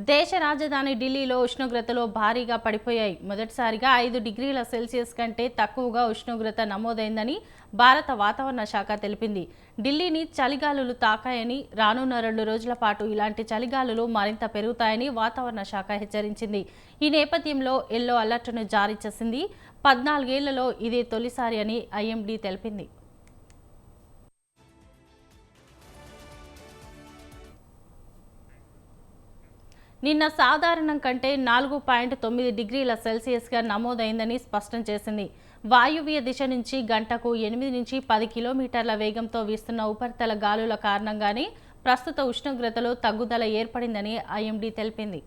దేశ రాజధాని ఢిల్లీలో ఉష్ణోగ్రతలు భారీగా పడిపోయాయి. మొదటిసారిగా 5 డిగ్రీల సెల్సియస్ కంటే తక్కువగా ఉష్ణోగ్రత నమోదైందని భారత వాతావరణ శాఖ తెలిపింది. ఢిల్లీని చలిగాలులు తాకాయని, రానున్న 2 రోజుల పాటు ఇలాంటి చలిగాలులు మరింత పెరుగుతాయని వాతావరణ శాఖ హెచ్చరించింది. ఈ నేపథ్యంలో ఎల్లో అలర్ట్ను జారీ చేసింది. 14 ఏళ్లలో ఇదే తొలిసారి అని ఐఎండీ తెలిపింది. నిన్న సాధారణం కంటే 4.9 డిగ్రీల సెల్సియస్గా నమోదైందని స్పష్టం చేసింది. వాయువ్య దిశ నుంచి గంటకు 8 నుంచి 10 కిలోమీటర్ల వేగంతో వీస్తున్న ఉపరితల గాలుల కారణంగానే ప్రస్తుత ఉష్ణోగ్రతలో తగ్గుదల ఏర్పడిందని ఐఎండీ తెలిపింది.